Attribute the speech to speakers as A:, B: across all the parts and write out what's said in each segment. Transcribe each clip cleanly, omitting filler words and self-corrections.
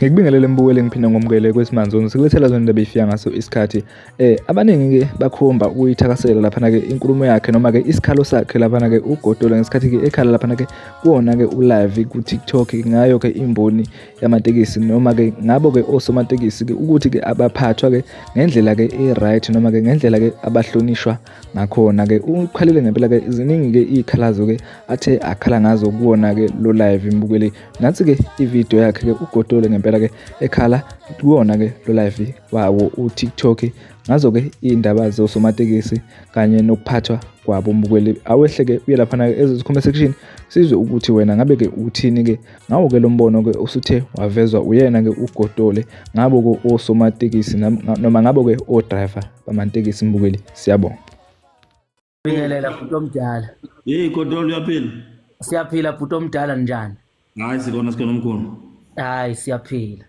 A: Ngikubingelele mbukeli ngiphinda ngomukele kwesimanje sikulethela zona indaba efika ngaso isikhathi abaningi ke bakhomba ukuyithakasela lapha ke inkulumo yakhe noma ke isikhalo sakhe lapha ke uGodola ngesikhathi ke ekhala lapha ke kuona ke ulive ku TikTok ngayo ke imboni yamatekisi noma ke ngabo ke osomatekisi ke ukuthi ke abaphathwa ke ngendlela ke right noma ke ngendlela ke abahlonishwa ngakhona ke ukhalile ngempela ke iziningi ke izikhalazo ke athe akhala ngazo kuona ke lo live mbukeli nathi ke ivideo yakhe ke uGodola ngempela ke ekhala kuona ke lo live wawo uTikTok ngazo ke indaba zosomatekisi kanye nokuphathwa kwabo mbukeli awehle ke uye lapha ke comment section sizwe ukuthi wena ngabe ke uthini ke ngawo ke lo mbono ke usuthe wavezwa uyena ke uGodole ngabo ke osomatekisi noma ngabo ke o driver bamatekisi mbukeli siyabonga.
B: Bingelela bhuti omdala.
C: Godole uyaphila?
B: Siyaphila bhuti omdala njani?
C: Hayi sikona omkhulu.
B: Hayi siyaphila.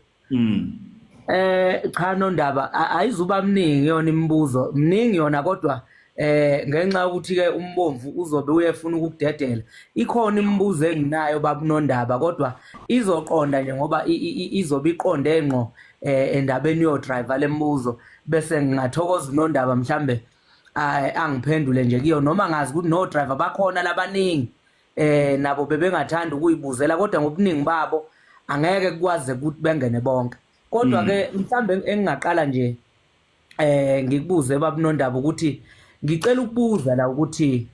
B: Cha nondaba ayizuba mningi yona imibuzo mningi yona kodwa ngenxa ukuthi ke umbomvu uzobe uyefuna ukudedela ikhona imibuzo enginayo babunondaba kodwa izoqonda nje ngoba izobe iqonde ngqo endabeni yo driver lembuzo bese ngingathokoza unondaba mhlambe angiphendule nje kiyo noma ngazi ukuthi no driver bakhona labaningi nabo bebengathanda ukuyibuzela kodwa ngobuningi babo angeke kwaze ukuthi bengene bonke kodwa ke mhlambe engingaqala nje ngikubuze babunondaba ukuthi ngicela ukubuza la ukuthi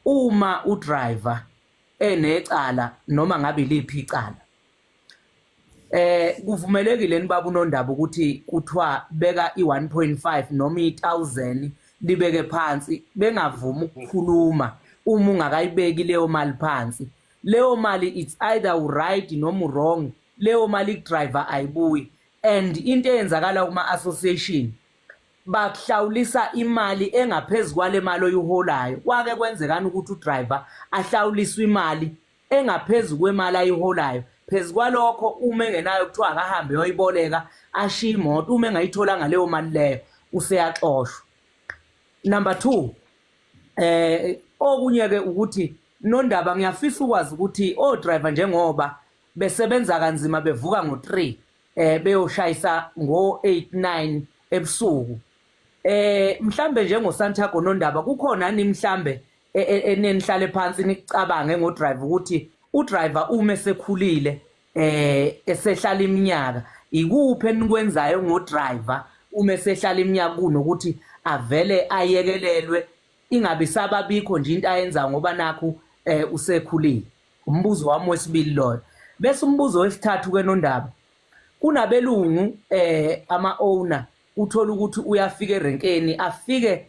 B: uma udriver enecala noma ngabe liphi icala kuvumelekile nibabunondaba ukuthi kuthiwa beka i1.5 noma i1000 libeke phansi bengavumi ukukhuluma uma ungakayibeki leyo mali phansi leyo mali it's either right noma wrong leyo mali driver ayibuyi and into eyenzakala kuma association bakuhlawulisa imali engaphezulu kwale mali oyiholayo kwake kwenzekana ukuthi udriver ahlawuliswe imali engaphezulu kwemali ayiholayo phezulu kwalokho uma engenayo kuthiwa akahambe yoyiboleka ashiya imoto uma engayitholanga leyo mali leyo useyaxoshwa. Number 2 okunye ke ukuthi nondaba ngiyafisa ukwazi ukuthi o driver njengoba besebenza kanzima bevuka ngo3 beyoshayisa ngo8 9 ebusuku mhlambe njengo Santago nondaba kukhona nini mhlambe enenihlale phansi nikucabange ngo driver ukuthi u driver uma esekhulile esehlala iminyaka ikuphi enikwenzayo ngo driver uma esehlala iminyaka kunokuthi avele ayekelelwe ingabe sababikho nje into ayenza ngoba nakho usekhulile. Umbuzo wami wesibili loyo bese umbuzo wesithathu ke nondaba kunabelungu ama owner uthola ukuthi uyafika erenkeni afike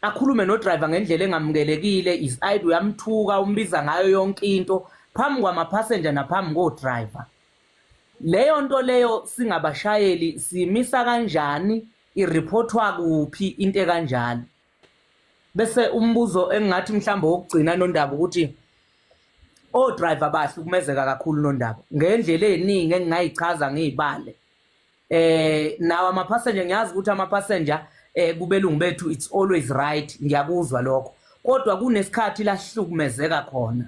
B: akhulume no driver ngendlela engamukelekile is ID uyamthuka umbiza ngayo yonke into phambi kwama passenger naphambi ko driver. Leyo nto leyo singabashayeli simisa kanjani ireportwa kuphi into kanjani bese umbuzo engathi mhlambe wokugcina nondaba ukuthi o driver bahlukumezeka kakhulu nondaba ngendlela eziningi engingayichaza ngizibale nawo ama passenger ngiyazi ukuthi ama passenger kubelungu bethu it's always right ngiyakuzwa lokho kodwa kunesikhathi la sihlukumezeka khona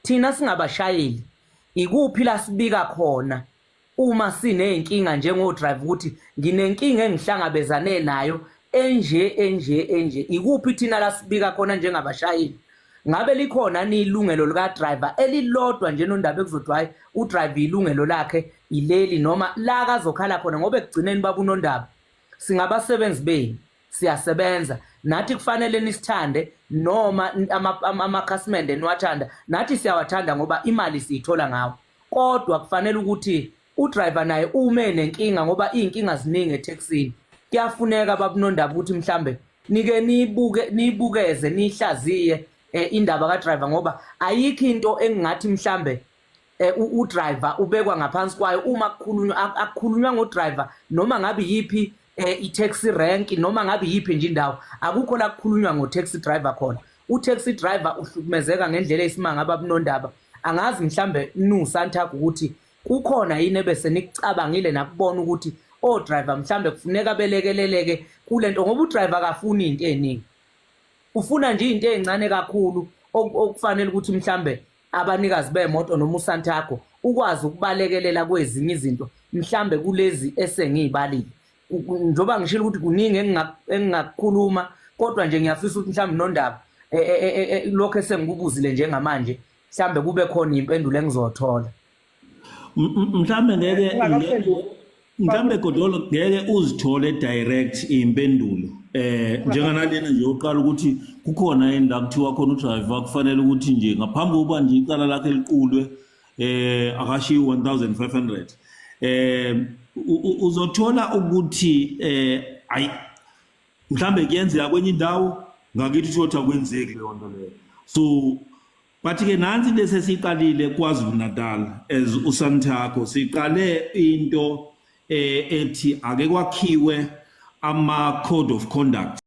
B: thina singabashayeli ikuphi la sibika khona uma sineyinkinga njengo driver ukuthi nginenkinga engihlangabezane nayo enje ikuphi thina la sibika khona njengabashayeli ngabe likhona nilungelo lika driver elilodwa nje nondaba ekuzodwa hayi u driver ilungelo lakhe ileli noma la akazokhala khona ngoba ekugcineni babunondaba singabasebenzi beni siyasebenza nathi kufanele nisithande noma amakhasimende niwathanda nathi siyawathanda ngoba imali siyithola ngawo kodwa kufanele ukuthi u driver naye uma enenkinga ngoba inkinga ziningi etaxini kuyafuneka babunondaba ukuthi mhlambe nike nibukeze nihlaziye indaba ka driver ngoba ayikho into engingathi mhlambe u driver ubekwa ngaphansi kwayo uma akukhulunywa ngo driver noma ngabe yipi i-taxi rank noma ngabe yipi nje indawo akukho la kukhulunywa ngo taxi driver khona u taxi driver uhlukumezeka ngendlela esimanga babunondaba angazi mhlambe Santago ukuthi kukhona yini ebese nikucabangile nakubona ukuthi driver mhlambe kufuneka belekeleleke kulento ngoba udriver akafuni into eziningi ufuna nje into ezincane kakhulu okufanele ukuthi mhlambe abanikazi bemoto noma uSantago ukwazi ukubalekelela kwezinye izinto mhlambe kulezi esengiyibalile njoba ngishilo ukuthi kuningi engingakukhuluma kodwa nje ngiyafisa ukuthi mhlambe nondaba lokho esengikubuzile njengamanje mhlambe kube khona impendulo engizothola
C: mhlambe mhlambe Godolo ngeke uzithole direct impendulo njenganalena nje uqala ukuthi kukhona indawo kuthiwa khona udriver kufanele ukuthi nje ngaphambi kokuba nje icala lakhe liqulwe akashiye 1500 uzothola ukuthi ayi mhlambe kuyenzeka kwenye indawo ngakithi ukuthi akwenzeki leyo nto leyo so bathi ke nansi lese siqalile KwaZulu Natal as uSantago siqale into ethi ake kwakhiwe ama code of conduct